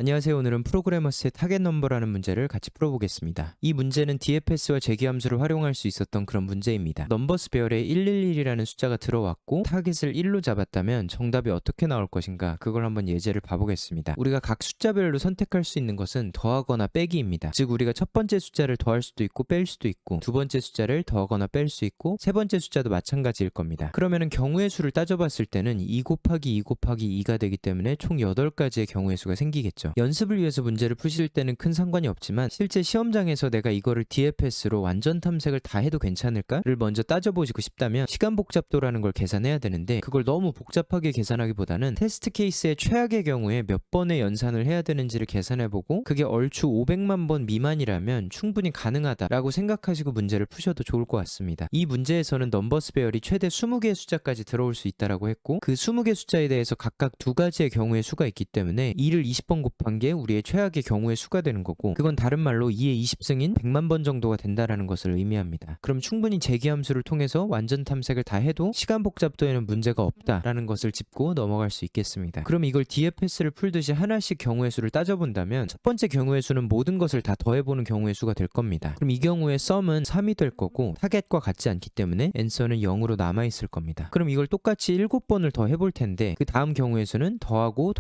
안녕하세요. 오늘은 프로그래머스의 타겟 넘버라는 문제를 같이 풀어보겠습니다. 이 문제는 DFS와 재기함수를 활용할 수 있었던 그런 문제입니다. 넘버스 배열에 111이라는 숫자가 들어왔고 타겟을 1로 잡았다면 정답이 어떻게 나올 것인가, 그걸 한번 예제를 봐보겠습니다. 우리가 각 숫자별로 선택할 수 있는 것은 더하거나 빼기입니다. 즉 우리가 첫 번째 숫자를 더할 수도 있고 뺄 수도 있고, 두 번째 숫자를 더하거나 뺄 수 있고, 세 번째 숫자도 마찬가지일 겁니다. 그러면은 경우의 수를 따져봤을 때는 2 곱하기 2 곱하기 2가 되기 때문에 총 8가지의 경우의 수가 생기겠죠. 연습을 위해서 문제를 푸실 때는 큰 상관이 없지만 실제 시험장에서 내가 이거를 DFS로 완전 탐색을 다 해도 괜찮을까를 먼저 따져보시고 싶다면 시간 복잡도라는 걸 계산해야 되는데, 그걸 너무 복잡하게 계산하기보다는 테스트 케이스의 최악의 경우에 몇 번의 연산을 해야 되는지를 계산해보고 그게 얼추 500만 번 미만이라면 충분히 가능하다라고 생각하시고 문제를 푸셔도 좋을 것 같습니다. 이 문제에서는 넘버스 배열이 최대 20개의 숫자까지 들어올 수 있다라고 했고, 그 20개 숫자에 대해서 각각 2가지의 경우의 수가 있기 때문에 2를 20번 곱한 게 우리의 최악의 경우의 수가 되는 거고, 그건 다른 말로 2의 20승인 100만 번 정도가 된다라는 것을 의미합니다. 그럼 충분히 재기함수를 통해서 완전 탐색을 다 해도 시간 복잡도에는 문제가 없다라는 것을 짚고 넘어갈 수 있겠습니다. 그럼 이걸 DFS를 풀듯이 하나씩 경우의 수를 따져본다면 첫 번째 경우의 수는 모든 것을 다 더해보는 경우의 수가 될 겁니다. 그럼 이 경우에 썸은 3이 될 거고 타겟과 같지 않기 때문에 앤서는 0으로 남아있을 겁니다. 그럼 이걸 똑같이 7번을 더 해볼 텐데 그 다음 경우의 수는 더하고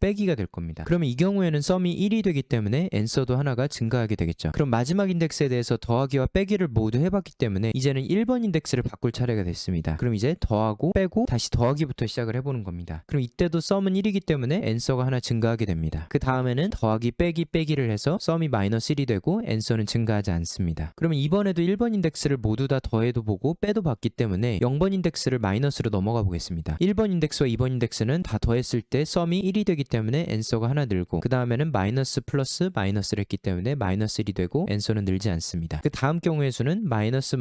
빼기가 될 겁니다. 그러면 이 경우에는 썸이 1이 되기 때문에 앤서도 하나가 증가하게 되겠죠. 그럼 마지막 인덱스에 대해서 더하기와 빼기를 모두 해봤기 때문에 이제는 1번 인덱스를 바꿀 차례가 됐습니다. 그럼 이제 더하고 빼고 다시 더하기부터 시작을 해보는 겁니다. 그럼 이때도 썸은 1이기 때문에 앤서가 하나 증가하게 됩니다. 그 다음에는 더하기 빼기를 해서 썸이 마이너스 1이 되고 앤서는 증가하지 않습니다. 그러면 이번에도 1번 인덱스를 모두 다 더해도 보고 빼도 봤기 때문에 0번 인덱스를 마이너스로 넘어가 보겠습니다. 1번 인덱스와 2번 인덱스는 다 더했을 때 썸이 1이 되기 때문에 앤서가 하나 늘고, 그 다음에는 마이너스 플러스 마이너스를 했기 때문에 마이너스 1이 되고 앤서는 늘지 않습니다. 그 다음 경우의 수는 마이너스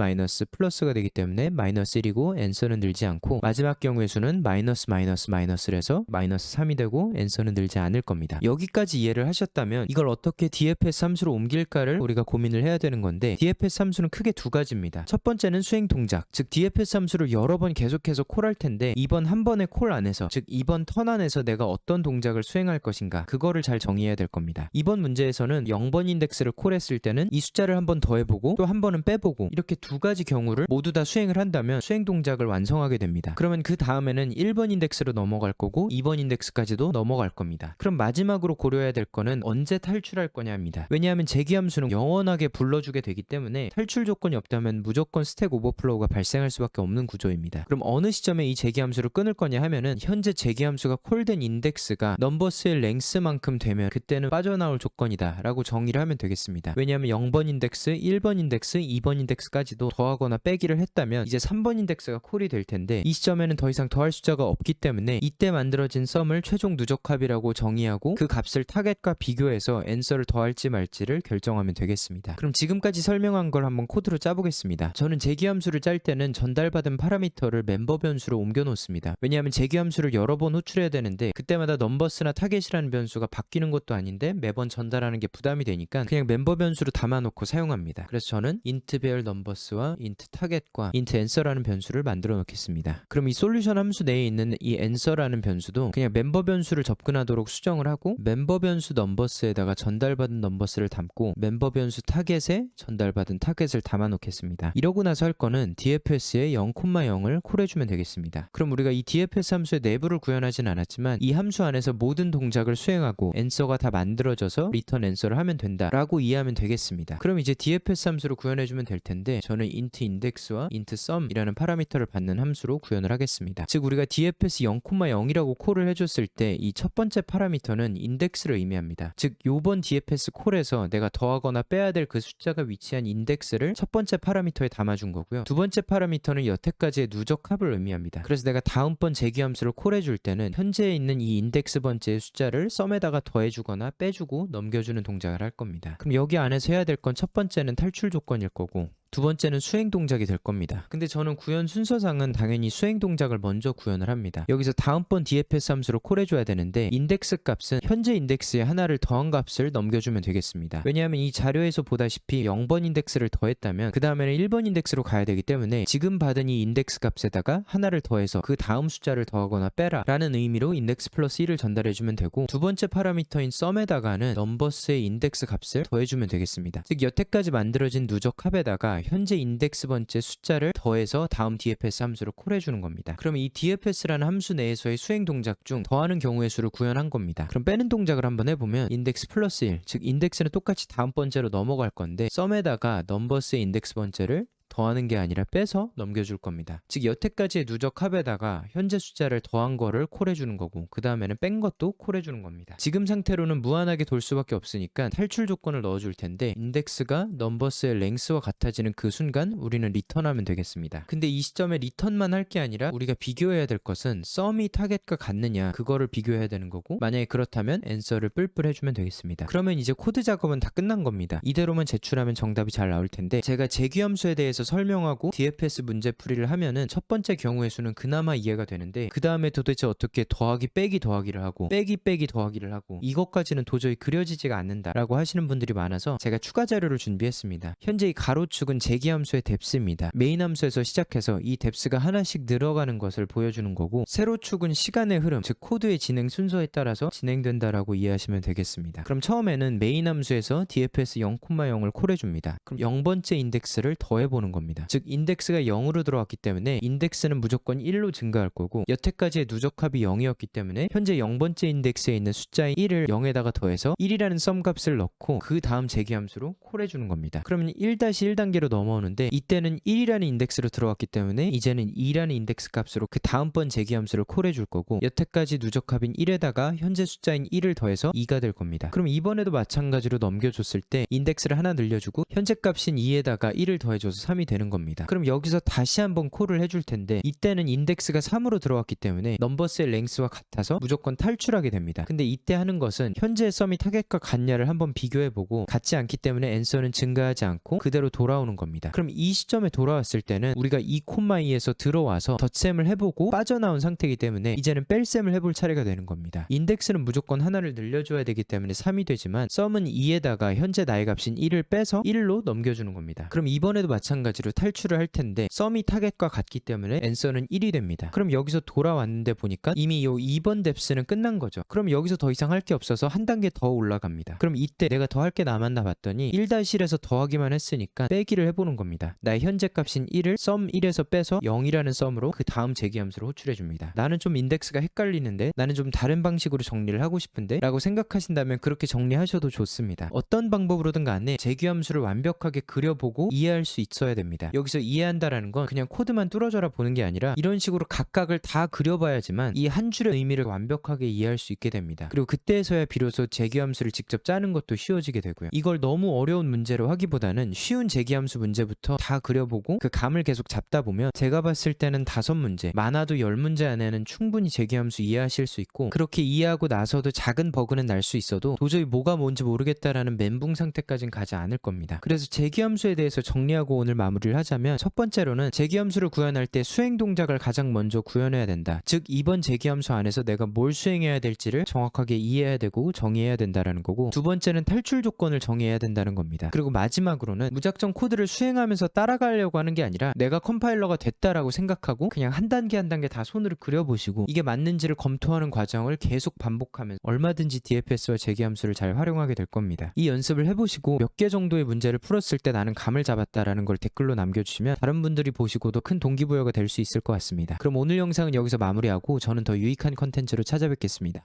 플러스가 되기 때문에 마이너스 1이고 앤서는 늘지 않고, 마지막 경우의 수는 마이너스를 해서 마이너스 3이 되고 앤서는 늘지 않을 겁니다. 여기까지 이해를 하셨다면 이걸 어떻게 DFS 함수로 옮길까를 우리가 고민을 해야 되는 건데, DFS 함수는 크게 2가지입니다. 첫 번째는 수행 동작, 즉 DFS 함수를 여러 번 계속해서 콜할 텐데 이번 한 번의 콜 안에서, 즉 이번 턴 안에서 내가 어떤 동작을 수행할 것인가, 그거를 잘 정의해야 될 겁니다. 이번 문제에서는 0번 인덱스를 콜했을 때는 이 숫자를 한 번 더 해보고 또 한 번은 빼보고 이렇게 2가지 경우를 모두 다 수행을 한다면 수행 동작을 완성하게 됩니다. 그러면 그 다음에는 1번 인덱스로 넘어갈 거고 2번 인덱스까지도 넘어갈 겁니다. 그럼 마지막으로 고려해야 될 거는 언제 탈출할 거냐입니다. 왜냐하면 재기함수는 영원하게 불러주게 되기 때문에 탈출 조건이 없다면 무조건 스택 오버플로우가 발생할 수밖에 없는 구조입니다. 그럼 어느 시점에 이 재기함수를 끊을 거냐 하면은 현재 재기함수가 콜된 인덱스가 넘버스의 랭스만큼 되면 그때는 빠져나올 조건이다 라고 정의를 하면 되겠습니다. 왜냐하면 0번 인덱스, 1번 인덱스, 2번 인덱스까지도 더하거나 빼기를 했다면 이제 3번 인덱스가 콜이 될 텐데 이 시점에는 더 이상 더할 숫자가 없기 때문에 이때 만들어진 썸을 최종 누적합이라고 정의하고 그 값을 타겟과 비교해서 앤서를 더할지 말지를 결정하면 되겠습니다. 그럼 지금까지 설명한 걸 한번 코드로 짜보겠습니다. 저는 재기함수를 짤 때는 전달받은 파라미터를 멤버 변수로 옮겨 놓습니다. 왜냐하면 재기함수를 여러 번 호출해야 되는데 그때마다 넘버스나 타겟이라는 변수가 바뀌는 것도 아닌데 매번 전달하는 게 부담이 되니까 그냥 멤버 변수로 담아놓고 사용합니다. 그래서 저는 int 배열 넘버스와 int 타겟과 int answer라는 변수를 만들어 놓겠습니다. 그럼 이 솔루션 함수 내에 있는 이 answer라는 변수도 그냥 멤버 변수를 접근하도록 수정을 하고, 멤버 변수 넘버스에다가 전달받은 넘버스를 담고 멤버 변수 타겟에 전달받은 타겟을 담아 놓겠습니다. 이러고 나서 할 거는 DFS에 0,0을 콜해주면 되겠습니다. 그럼 우리가 이 DFS 함수의 내부를 구현하진 않았지만 이 함수 안에서 모든 동작을 수행하고 앤서가 다 만들어져서 리턴 앤서를 하면 된다라고 이해하면 되겠습니다. 그럼 이제 DFS 함수로 구현해주면 될 텐데 저는 int index와 int sum이라는 파라미터를 받는 함수로 구현을 하겠습니다. 즉 우리가 DFS 0,0이라고 콜을 해줬을 때 이 첫 번째 파라미터는 인덱스를 의미합니다. 즉 요번 DFS 콜에서 내가 더하거나 빼야 될 그 숫자가 위치한 인덱스를 첫 번째 파라미터에 담아준 거고요. 두 번째 파라미터는 여태까지의 누적합을 의미합니다. 그래서 내가 다음번 재기함수를 콜해줄 때는 현재 있는 이 인덱스 번째의 숫자를 썸에다가 더해주거나 빼주고 넘겨주는 동작을 할 겁니다. 그럼 여기 안에서 해야 될 건 첫 번째는 탈출 조건일 거고, 두 번째는 수행 동작이 될 겁니다. 근데 저는 구현 순서상은 당연히 수행 동작을 먼저 구현을 합니다. 여기서 다음번 DFS 함수로 콜해줘야 되는데 인덱스 값은 현재 인덱스에 하나를 더한 값을 넘겨주면 되겠습니다. 왜냐하면 이 자료에서 보다시피 0번 인덱스를 더했다면 그 다음에는 1번 인덱스로 가야 되기 때문에 지금 받은 이 인덱스 값에다가 하나를 더해서 그 다음 숫자를 더하거나 빼라 라는 의미로 인덱스 플러스 1을 전달해주면 되고, 두 번째 파라미터인 썸에다가는 넘버스의 인덱스 값을 더해주면 되겠습니다. 즉 여태까지 만들어진 누적 합에다가 현재 인덱스 번째 숫자를 더해서 다음 DFS 함수로 콜해주는 겁니다. 그럼 이 DFS라는 함수 내에서의 수행 동작 중 더하는 경우의 수를 구현한 겁니다. 그럼 빼는 동작을 한번 해보면 인덱스 플러스 1, 즉 인덱스는 똑같이 다음 번째로 넘어갈 건데 썸에다가 넘버스의 인덱스 번째를 더하는 게 아니라 빼서 넘겨줄 겁니다. 즉 여태까지의 누적 합에다가 현재 숫자를 더한 거를 콜해주는 거고, 그 다음에는 뺀 것도 콜해주는 겁니다. 지금 상태로는 무한하게 돌 수밖에 없으니까 탈출 조건을 넣어줄 텐데 인덱스가 넘버스의 랭스와 같아지는 그 순간 우리는 리턴하면 되겠습니다. 근데 이 시점에 리턴만 할 게 아니라 우리가 비교해야 될 것은 썸이 타겟과 같느냐, 그거를 비교해야 되는 거고, 만약에 그렇다면 앤서를 뿔뿔 해주면 되겠습니다. 그러면 이제 코드 작업은 다 끝난 겁니다. 이대로만 제출하면 정답이 잘 나올 텐데, 제가 재귀함수에 대해서 설명하고 DFS 문제풀이를 하면은 첫 번째 경우의 수는 그나마 이해가 되는데, 그 다음에 도대체 어떻게 더하기 빼기 더하기를 하고 빼기 빼기 더하기를 하고 이것까지는 도저히 그려지지가 않는다 라고 하시는 분들이 많아서 제가 추가 자료를 준비했습니다. 현재 이 가로축은 재기함수의 뎁스입니다. 메인 함수에서 시작해서 이 뎁스가 하나씩 늘어가는 것을 보여주는 거고, 세로축은 시간의 흐름, 즉 코드의 진행 순서에 따라서 진행된다라고 이해하시면 되겠습니다. 그럼 처음에는 메인 함수에서 DFS 0,0을 콜해줍니다. 그럼 0번째 인덱스를 더해보는 겁니다. 즉 인덱스가 0으로 들어왔기 때문에 인덱스는 무조건 1로 증가할 거고, 여태까지의 누적합이 0이었기 때문에 현재 0번째 인덱스에 있는 숫자인 1을 0에다가 더해서 1이라는 썸값을 넣고 그 다음 재기함수로 콜해주는 겁니다. 그러면 1-1단계로 넘어오는데, 이때는 1이라는 인덱스로 들어왔기 때문에 이제는 2라는 인덱스 값으로 그 다음번 재기함수를 콜해줄 거고, 여태까지 누적합인 1에다가 현재 숫자인 1을 더해서 2가 될 겁니다. 그럼 이번에도 마찬가지로 넘겨줬을 때 인덱스를 하나 늘려주고 현재 값인 2에다가 1을 더해줘서 3이 되는 겁니다. 그럼 여기서 다시 한번 콜을 해줄 텐데, 이때는 인덱스가 3으로 들어왔기 때문에 넘버스의 랭스와 같아서 무조건 탈출하게 됩니다. 근데 이때 하는 것은 현재의 썸이 타겟과 같냐를 한번 비교해보고 같지 않기 때문에 앤서는 증가하지 않고 그대로 돌아오는 겁니다. 그럼 이 시점에 돌아왔을 때는 우리가 2,2에서 들어와서 덧셈을 해보고 빠져나온 상태이기 때문에 이제는 뺄셈을 해볼 차례가 되는 겁니다. 인덱스는 무조건 하나를 늘려줘야 되기 때문에 3이 되지만 썸은 2에다가 현재 나의 값인 1을 빼서 1로 넘겨주는 겁니다. 그럼 이번에도 마찬가지로 탈출을 할 텐데 썸이 타겟과 같기 때문에 앤서는 1이 됩니다. 그럼 여기서 돌아왔는데 보니까 이미 요 2번 뎁스는 끝난 거죠. 그럼 여기서 더 이상 할 게 없어서 한 단계 더 올라갑니다. 그럼 이때 내가 더 할 게 남았나 봤더니 1-1에서 더하기만 했으니까 빼기를 해보는 겁니다. 나의 현재 값인 1을 썸 1에서 빼서 0이라는 썸으로 그 다음 재기함수로 호출해 줍니다. 나는 좀 인덱스가 헷갈리는데, 나는 좀 다른 방식으로 정리를 하고 싶은데 라고 생각하신다면 그렇게 정리하셔도 좋습니다. 어떤 방법으로든 간에 재기함수를 완벽하게 그려보고 이해할 수 있어야 됩니다. 여기서 이해한다라는 건 그냥 코드만 뚫어져라 보는 게 아니라 이런 식으로 각각을 다 그려봐야지만 이 한 줄의 의미를 완벽하게 이해할 수 있게 됩니다. 그리고 그때서야 비로소 재기함수를 직접 짜는 것도 쉬워지게 되고요. 이걸 너무 어려운 문제로 하기보다는 쉬운 재기함수 문제부터 다 그려보고 그 감을 계속 잡다 보면 제가 봤을 때는 5문제, 많아도 10문제 안에는 충분히 재기함수 이해하실 수 있고, 그렇게 이해하고 나서도 작은 버그는 날 수 있어도 도저히 뭐가 뭔지 모르겠다라는 멘붕 상태까지는 가지 않을 겁니다. 그래서 재기함수에 대해서 정리하고 오늘 마무리를 하자면, 첫 번째로는 재기함수를 구현할 때 수행 동작을 가장 먼저 구현해야 된다. 즉 이번 재기함수 안에서 내가 뭘 수행해야 될지를 정확하게 이해해야 되고 정의해야 된다라는 거고, 두 번째는 탈출 조건을 정의해야 된다는 겁니다. 그리고 마지막으로는 무작정 코드를 수행하면서 따라가려고 하는 게 아니라 내가 컴파일러가 됐다라고 생각하고 그냥 한 단계 한 단계 다 손으로 그려보시고 이게 맞는지를 검토하는 과정을 계속 반복하면 얼마든지 DFS와 재기함수를 잘 활용하게 될 겁니다. 이 연습을 해보시고 몇 개 정도의 문제를 풀었을 때 나는 감을 잡았다라는 걸 댓글로 남겨주시면 다른 분들이 보시고도 큰 동기부여가 될 수 있을 것 같습니다. 그럼 오늘 영상은 여기서 마무리하고 저는 더 유익한 컨텐츠로 찾아뵙겠습니다.